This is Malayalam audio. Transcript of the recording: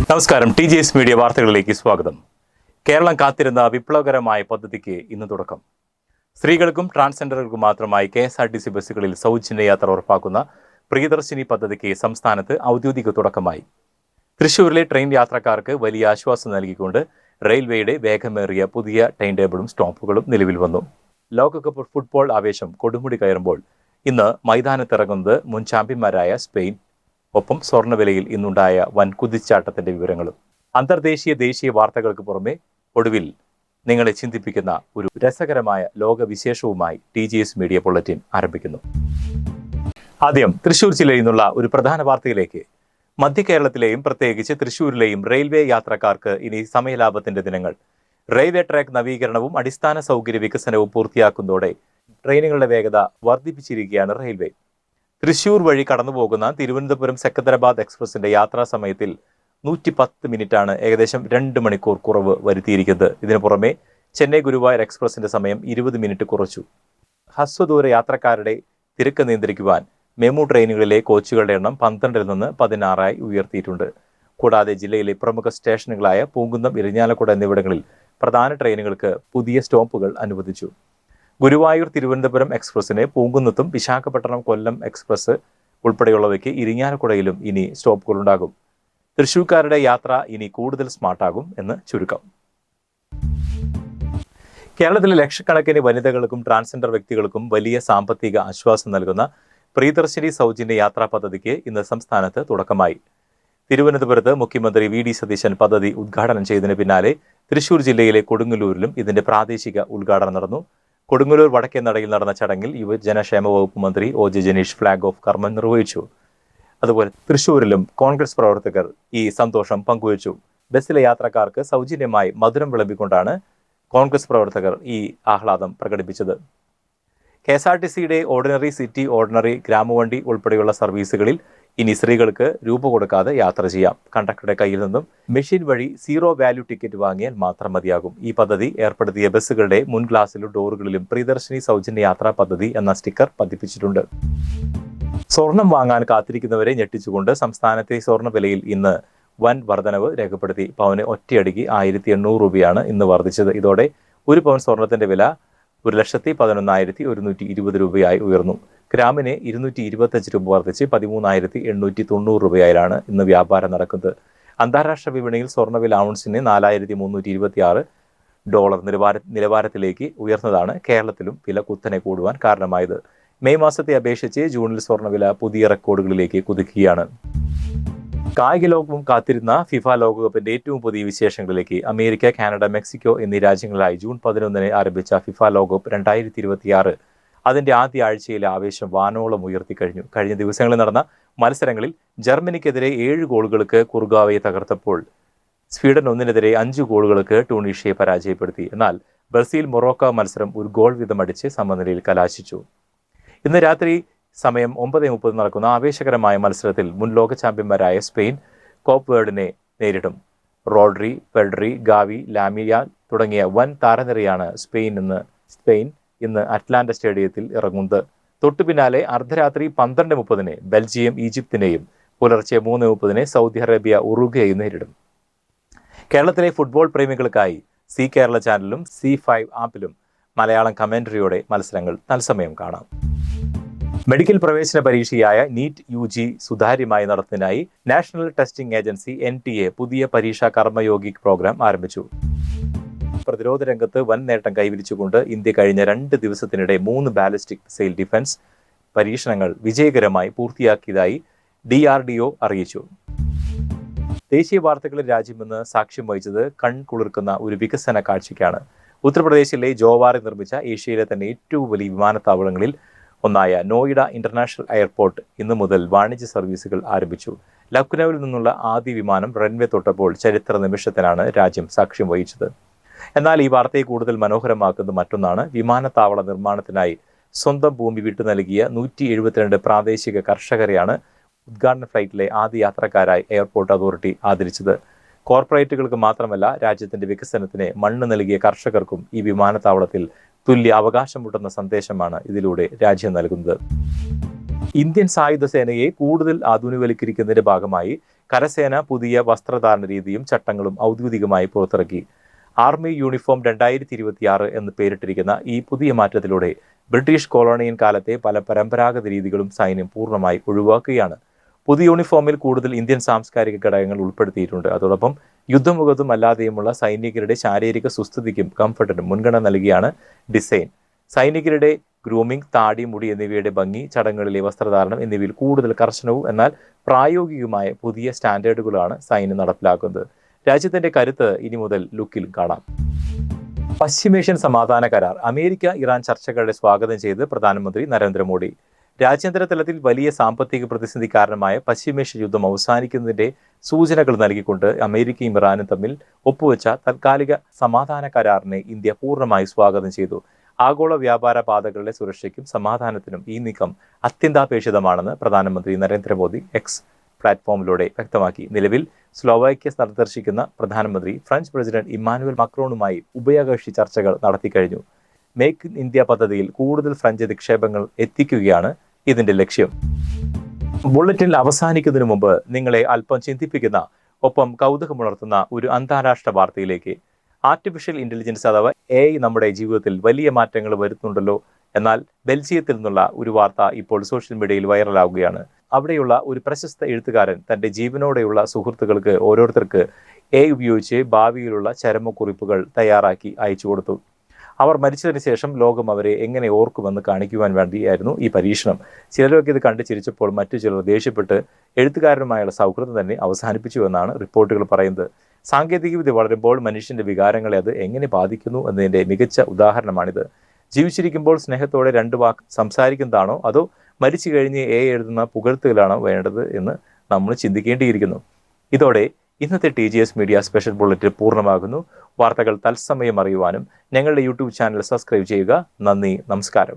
നമസ്കാരം. TGS മീഡിയ വാർത്തകളിലേക്ക് സ്വാഗതം. കേരളം കാത്തിരുന്ന വിപ്ലവകരമായ പദ്ധതിക്ക് ഇന്ന് തുടക്കം. സ്ത്രീകൾക്കും ട്രാൻസ്ജെൻഡറുകൾക്കും മാത്രമായി KSRTC ബസ്സുകളിൽ സൗജന്യ യാത്ര ഉറപ്പാക്കുന്ന പ്രിയദർശിനി പദ്ധതിക്ക് സംസ്ഥാനത്ത് ഔദ്യോഗിക തുടക്കമായി. തൃശൂരിലെ ട്രെയിൻ യാത്രക്കാർക്ക് വലിയ ആശ്വാസം നൽകിക്കൊണ്ട് റെയിൽവേയുടെ വേഗമേറിയ പുതിയ ടൈം ടേബിളും സ്റ്റോപ്പുകളും നിലവിൽ വന്നു. ലോകകപ്പ് ഫുട്ബോൾ ആവേശം കൊടുമുടി കയറുമ്പോൾ ഇന്ന് മൈതാനത്തിറങ്ങുന്നത് മുൻ ചാമ്പ്യന്മാരായ സ്പെയിൻ. ഒപ്പം സ്വർണ്ണവിലയിൽ ഇന്നുണ്ടായ വൻ കുതിച്ചാട്ടത്തിന്റെ വിവരങ്ങളും. അന്തർദേശീയ ദേശീയ വാർത്തകൾക്ക് പുറമെ ഒടുവിൽ നിങ്ങളെ ചിന്തിപ്പിക്കുന്ന ഒരു രസകരമായ ലോകവിശേഷവുമായി TGS മീഡിയ ബുള്ളറ്റിൻ ആരംഭിക്കുന്നു. ആദ്യം തൃശൂർ ജില്ലയിൽ നിന്നുള്ള ഒരു പ്രധാന വാർത്തയിലേക്ക്. മധ്യ കേരളത്തിലെയും പ്രത്യേകിച്ച് തൃശൂരിലെയും റെയിൽവേ യാത്രക്കാർക്ക് ഇനി സമയലാഭത്തിന്റെ ദിനങ്ങൾ. റെയിൽവേ ട്രാക്ക് നവീകരണവും അടിസ്ഥാന സൗകര്യ വികസനവും പൂർത്തിയാക്കുന്നതോടെ ട്രെയിനുകളുടെ വേഗത വർദ്ധിപ്പിച്ചിരിക്കുകയാണ് റെയിൽവേ. തൃശൂർ വഴി കടന്നുപോകുന്ന തിരുവനന്തപുരം സെക്കന്ദരാബാദ് എക്സ്പ്രസിന്റെ യാത്രാ സമയത്തിൽ 110 മിനിറ്റാണ്, ഏകദേശം 2 മണിക്കൂർ കുറവ് വരുത്തിയിരിക്കുന്നത്. ഇതിനു പുറമെ ചെന്നൈ ഗുരുവായൂർ എക്സ്പ്രസിന്റെ സമയം 20 മിനിറ്റ് കുറച്ചു. ഹ്രസ്വദൂര യാത്രക്കാരുടെ തിരക്ക് നിയന്ത്രിക്കുവാൻ മെമു ട്രെയിനുകളിലെ കോച്ചുകളുടെ എണ്ണം 12-ൽ നിന്ന് 16 ഉയർത്തിയിട്ടുണ്ട്. കൂടാതെ ജില്ലയിലെ പ്രമുഖ സ്റ്റേഷനുകളായ പൂങ്കുന്നം, ഇരിഞ്ഞാലക്കുട എന്നിവിടങ്ങളിൽ പ്രധാന ട്രെയിനുകൾക്ക് പുതിയ സ്റ്റോപ്പുകൾ അനുവദിച്ചു. ഗുരുവായൂർ തിരുവനന്തപുരം എക്സ്പ്രസിന് പൂങ്കുന്നത്തും വിശാഖപട്ടണം കൊല്ലം എക്സ്പ്രസ് ഉൾപ്പെടെയുള്ളവയ്ക്ക് ഇരിങ്ങാലക്കുടയിലും ഇനി സ്റ്റോപ്പുകളുണ്ടാകും. തൃശ്ശൂർക്കാരുടെ യാത്ര ഇനി കൂടുതൽ സ്മാർട്ടാകും എന്ന് ചുരുക്കം. കേരളത്തിലെ ലക്ഷക്കണക്കിന് വനിതകൾക്കും ട്രാൻസ്ജെൻഡർ വ്യക്തികൾക്കും വലിയ സാമ്പത്തിക ആശ്വാസം നൽകുന്ന പ്രിയദർശിനി സൗജന്യ യാത്രാ പദ്ധതിക്ക് ഇന്ന് സംസ്ഥാനത്ത് തുടക്കമായി. തിരുവനന്തപുരത്ത് മുഖ്യമന്ത്രി VD സതീശൻ പദ്ധതി ഉദ്ഘാടനം ചെയ്തതിന് പിന്നാലെ തൃശൂർ ജില്ലയിലെ കൊടുങ്ങല്ലൂരിലും ഇതിന്റെ പ്രാദേശിക ഉദ്ഘാടനം നടന്നു. കൊടുങ്ങല്ലൂർ വടക്കേനടയിൽ നടന്ന ചടങ്ങിൽ യുവജനക്ഷേമ വകുപ്പ് മന്ത്രി OJ ജനീഷ് ഫ്ളാഗ് ഓഫ് കർമ്മം നിർവഹിച്ചു. അതുപോലെ തൃശൂരിലും കോൺഗ്രസ് പ്രവർത്തകർ ഈ സന്തോഷം പങ്കുവച്ചു. ബസ്സിലെ യാത്രക്കാർക്ക് സൗജന്യമായി മധുരം വിളമ്പിക്കൊണ്ടാണ് കോൺഗ്രസ് പ്രവർത്തകർ ഈ ആഹ്ലാദം പ്രകടിപ്പിച്ചത്. KSRTCയുടെ ഓർഡിനറി, സിറ്റി ഓർഡിനറി, ഗ്രാമവണ്ടി ഉൾപ്പെടെയുള്ള സർവീസുകളിൽ ഇനി സ്ത്രീകൾക്ക് രൂപ കൊടുക്കാതെ യാത്ര ചെയ്യാം. കണ്ടക്ടറുടെ കയ്യിൽ നിന്നും മെഷീൻ വഴി 0 വാല്യൂ ടിക്കറ്റ് വാങ്ങിയാൽ മാത്രം മതിയാകും. ഈ പദ്ധതി ഏർപ്പെടുത്തിയ ബസ്സുകളുടെ മുൻ ഗ്ലാസിലും ഡോറുകളിലും പ്രിയദർശിനി സൗജന്യ യാത്രാ പദ്ധതി എന്ന സ്റ്റിക്കർ പതിപ്പിച്ചിട്ടുണ്ട്. സ്വർണം വാങ്ങാൻ കാത്തിരിക്കുന്നവരെ ഞെട്ടിച്ചുകൊണ്ട് സംസ്ഥാനത്തെ സ്വർണ്ണ വിലയിൽ ഇന്ന് വൻ വർധനവ് രേഖപ്പെടുത്തി. പവന് ഒറ്റയടിക്ക് 1800 രൂപയാണ് ഇന്ന് വർദ്ധിച്ചത്. ഇതോടെ ഒരു പവൻ സ്വർണത്തിന്റെ വില 1,11,120 രൂപയായി ഉയർന്നു. ഗ്രാമിന് 225 രൂപ വർദ്ധിച്ച് 13,890 രൂപയായാണ് ഇന്ന് വ്യാപാരം നടക്കുന്നത്. അന്താരാഷ്ട്ര വിപണിയിൽ സ്വർണ്ണവില ഔൺസിന് $4,326 നിലവാരത്തിലേക്ക് ഉയർന്നതാണ് കേരളത്തിലും വില കുത്തനെ കൂടുവാൻ കാരണമായത്. മെയ് മാസത്തെ അപേക്ഷിച്ച് ജൂണിൽ സ്വർണ്ണവില പുതിയ റെക്കോർഡുകളിലേക്ക് കുതിക്കുകയാണ്. കായിക ലോകവും കാത്തിരുന്ന FIFA ലോകകപ്പിന്റെ ഏറ്റവും പുതിയ വിശേഷങ്ങളിലേക്ക്. അമേരിക്ക, കാനഡ, മെക്സിക്കോ എന്നീ രാജ്യങ്ങളായി ജൂൺ 11 ആരംഭിച്ച FIFA ലോകകപ്പ് 2026 അതിന്റെ ആദ്യ ആഴ്ചയിലെ ആവേശം വാനോളം ഉയർത്തിക്കഴിഞ്ഞു. കഴിഞ്ഞ ദിവസങ്ങളിൽ നടന്ന മത്സരങ്ങളിൽ ജർമ്മനിക്കെതിരെ 7 ഗോളുകൾക്ക് കുറുഗാവയെ തകർത്തപ്പോൾ സ്വീഡൻ 1-നെതിരെ 5 ഗോളുകൾക്ക് ട്യൂണീഷ്യയെ പരാജയപ്പെടുത്തി. എന്നാൽ ബ്രസീൽ മൊറോക്കോ മത്സരം 1 ഗോൾ വീതം അടിച്ച് സമനിലയിൽ കലാശിച്ചു. ഇന്ന് രാത്രി സമയം 9:30 നടക്കുന്ന ആവേശകരമായ മത്സരത്തിൽ മുൻ ലോക ചാമ്പ്യന്മാരായ സ്പെയിൻ കോപ്പ് വേർഡിനെ നേരിടും. റോഡ്രി, പെഡ്രി, ഗാവി, ലാമിയാൽ തുടങ്ങിയ വൻ താരനിരയാണ് സ്പെയിൻ ഇന്ന് അറ്റ്ലാന്റ സ്റ്റേഡിയത്തിൽ ഇറങ്ങുന്നത്. തൊട്ടു പിന്നാലെ അർദ്ധരാത്രി 12:30 ബെൽജിയം ഈജിപ്തിനെയും പുലർച്ചെ 3:30 സൗദി അറേബ്യ ഉറുഗ്വേയും നേരിടും. കേരളത്തിലെ ഫുട്ബോൾ പ്രേമികൾക്കായി സി കേരള ചാനലിലും C5 ആപ്പിലും മലയാളം കമന്ററിയോടെ മത്സരങ്ങൾ തത്സമയം കാണാം. മെഡിക്കൽ പ്രവേശന പരീക്ഷയായ NEET UG സുതാര്യമായി നടത്തുന്നതിനായി നാഷണൽ ടെസ്റ്റിംഗ് ഏജൻസി NTA പുതിയ പരീക്ഷാ കർമ്മയോഗി പ്രോഗ്രാം ആരംഭിച്ചു. പ്രതിരോധ രംഗത്ത് വൻ നേട്ടം കൈവരിച്ചുകൊണ്ട് ഇന്ത്യ കഴിഞ്ഞ 2 ദിവസത്തിനിടെ 3 ബാലിസ്റ്റിക് മിസൈൽ ഡിഫൻസ് പരീക്ഷണങ്ങൾ വിജയകരമായി പൂർത്തിയാക്കിയതായി DRDO അറിയിച്ചു. ദേശീയ വാർത്തകളിൽ രാജ്യമെന്ന് സാക്ഷ്യം വഹിച്ചത് കൺകുളിർക്കുന്ന ഒരു വികസന കാഴ്ചയ്ക്കാണ്. ഉത്തർപ്രദേശിലെ ജോവാറിൽ നിർമ്മിച്ച ഏഷ്യയിലെ തന്നെ ഏറ്റവും വലിയ വിമാനത്താവളങ്ങളിൽ ഒന്നായ നോയിഡ ഇന്റർനാഷണൽ എയർപോർട്ട് ഇന്നു മുതൽ വാണിജ്യ സർവീസുകൾ ആരംഭിച്ചു. ലക്നൌവിൽ നിന്നുള്ള ആദ്യ വിമാനം റൺവേ തൊട്ടപ്പോൾ ചരിത്ര നിമിഷത്തിനാണ് രാജ്യം സാക്ഷ്യം വഹിച്ചത്. എന്നാൽ ഈ വാർത്തയെ കൂടുതൽ മനോഹരമാക്കുന്നത് മറ്റൊന്നാണ്. വിമാനത്താവള നിർമ്മാണത്തിനായി സ്വന്തം ഭൂമി വിട്ടു നൽകിയ 172 പ്രാദേശിക കർഷകരെയാണ് ഉദ്ഘാടന ഫ്ലൈറ്റിലെ ആദ്യ യാത്രക്കാരായി എയർപോർട്ട് അതോറിറ്റി ആദരിച്ചത്. കോർപ്പറേറ്റുകൾക്ക് മാത്രമല്ല, രാജ്യത്തിന്റെ വികസനത്തിന് മണ്ണ് നൽകിയ കർഷകർക്കും ഈ വിമാനത്താവളത്തിൽ തുല്യ അവകാശമുണ്ടെന്ന സന്ദേശമാണ് ഇതിലൂടെ രാജ്യം നൽകുന്നത്. ഇന്ത്യൻ സായുധ സേനയെ കൂടുതൽ ആധുനികവൽക്കരിക്കുന്നതിന്റെ ഭാഗമായി കരസേന പുതിയ വസ്ത്രധാരണ രീതിയും ചട്ടങ്ങളും ഔദ്യോഗികമായി പുറത്തിറക്കി. ആർമി യൂണിഫോം 2026 എന്ന് പേരിട്ടിരിക്കുന്ന ഈ പുതിയ മാറ്റത്തിലൂടെ ബ്രിട്ടീഷ് കൊളോണിയൻ കാലത്തെ പല പരമ്പരാഗത രീതികളും സൈന്യം പൂർണ്ണമായി ഒഴിവാക്കുകയാണ്. പുതിയ യൂണിഫോമിൽ കൂടുതൽ ഇന്ത്യൻ സാംസ്കാരിക ഘടകങ്ങൾ ഉൾപ്പെടുത്തിയിട്ടുണ്ട്. അതോടൊപ്പം യുദ്ധമുഖത്തും അല്ലാതെയുമുള്ള സൈനികരുടെ ശാരീരിക സുസ്ഥിതിക്കും കംഫർട്ടിനും മുൻഗണന നൽകിയാണ് ഡിസൈൻ. സൈനികരുടെ ഗ്രൂമിംഗ്, താടി, മുടി എന്നിവയുടെ ഭംഗി, ചടങ്ങുകളിലെ വസ്ത്രധാരണം എന്നിവയിൽ കൂടുതൽ കർശനവും എന്നാൽ പ്രായോഗികമായ പുതിയ സ്റ്റാൻഡേർഡുകളാണ് സൈന്യം നടപ്പിലാക്കുന്നത്. രാജ്യത്തിന്റെ കരുത്ത് ഇനി മുതൽ ലുക്കിൽ കാണാം. പശ്ചിമേഷ്യൻ സമാധാന കരാർ. അമേരിക്ക ഇറാൻ ചർച്ചകളെ സ്വാഗതം ചെയ്ത് പ്രധാനമന്ത്രി നരേന്ദ്രമോദി. രാജ്യാന്തര തലത്തിൽ വലിയ സാമ്പത്തിക പ്രതിസന്ധി കാരണമായ പശ്ചിമേഷ്യൻ യുദ്ധം അവസാനിക്കുന്നതിന്റെ സൂചനകൾ നൽകിക്കൊണ്ട് അമേരിക്കയും ഇറാനും തമ്മിൽ ഒപ്പുവെച്ച താൽക്കാലിക സമാധാന കരാറിനെ ഇന്ത്യ പൂർണ്ണമായി സ്വാഗതം ചെയ്തു. ആഗോള വ്യാപാര പാതകളുടെ സുരക്ഷയ്ക്കും സമാധാനത്തിനും ഈ നീക്കം അത്യന്താപേക്ഷിതമാണെന്ന് പ്രധാനമന്ത്രി നരേന്ദ്രമോദി എക്സ് പ്ലാറ്റ്ഫോമിലൂടെ വ്യക്തമാക്കി. നിലവിൽ സ്ലോവാക്യ സന്ദർശിക്കുന്ന പ്രധാനമന്ത്രി ഫ്രഞ്ച് പ്രസിഡന്റ് ഇമ്മാനുവൽ മക്രോണുമായി ഉഭയകക്ഷി ചർച്ചകൾ നടത്തിക്കഴിഞ്ഞു. മേക്ക് ഇൻ ഇന്ത്യ പദ്ധതിയിൽ കൂടുതൽ ഫ്രഞ്ച് നിക്ഷേപങ്ങൾ എത്തിക്കുകയാണ് ഇതിന്റെ ലക്ഷ്യം. ബുള്ളറ്റിൻ അവസാനിക്കുന്നതിന് മുമ്പ് നിങ്ങളെ അല്പം ചിന്തിപ്പിക്കുന്ന ഒപ്പം കൗതുകമുണർത്തുന്ന ഒരു അന്താരാഷ്ട്ര വാർത്തയിലേക്ക്. ആർട്ടിഫിഷ്യൽ ഇന്റലിജൻസ് അഥവാ AI നമ്മുടെ ജീവിതത്തിൽ വലിയ മാറ്റങ്ങൾ വരുത്തുന്നുണ്ടല്ലോ. എന്നാൽ ബെൽജിയത്തിൽ നിന്നുള്ള ഒരു വാർത്ത ഇപ്പോൾ സോഷ്യൽ മീഡിയയിൽ വൈറലാവുകയാണ്. അവിടെയുള്ള ഒരു പ്രശസ്ത എഴുത്തുകാരൻ തന്റെ ജീവനോടെയുള്ള സുഹൃത്തുക്കൾക്ക് ഓരോരുത്തർക്ക് AI ഉപയോഗിച്ച് ഭാവിയിലുള്ള ചരമക്കുറിപ്പുകൾ തയ്യാറാക്കി അയച്ചു കൊടുത്തു. അവർ മരിച്ചതിന് ശേഷം ലോകം അവരെ എങ്ങനെ ഓർക്കുമെന്ന് കാണിക്കുവാൻ വേണ്ടിയായിരുന്നു ഈ പരീക്ഷണം. ചിലരൊക്കെ ഇത് കണ്ടു ചിരിച്ചപ്പോൾ മറ്റു ചിലർ ദേഷ്യപ്പെട്ട് എഴുത്തുകാരനുമായുള്ള സൗഹൃദം തന്നെ അവസാനിപ്പിച്ചുവെന്നാണ് റിപ്പോർട്ടുകൾ പറയുന്നത്. സാങ്കേതികവിദ്യ വളരുമ്പോൾ മനുഷ്യന്റെ വികാരങ്ങളെ അത് എങ്ങനെ ബാധിക്കുന്നു എന്നതിന്റെ മികച്ച ഉദാഹരണമാണിത്. ജീവിച്ചിരിക്കുമ്പോൾ സ്നേഹത്തോടെ 2 വാക്ക് സംസാരിക്കുന്നതാണോ അതോ മരിച്ചു കഴിഞ്ഞ് AI എഴുതുന്ന പുകഴ്ത്തുകളാണോ വേണ്ടത് എന്ന് നമ്മൾ ചിന്തിക്കേണ്ടിയിരിക്കുന്നു. ഇതോടെ ഇന്നത്തെ TGS മീഡിയ സ്പെഷ്യൽ ബുള്ളറ്റിൻ പൂർണ്ണമാകുന്നു. വാർത്തകൾ തത്സമയം അറിയുവാനും ഞങ്ങളുടെ യൂട്യൂബ് ചാനൽ സബ്സ്ക്രൈബ് ചെയ്യുക. നന്ദി, നമസ്കാരം.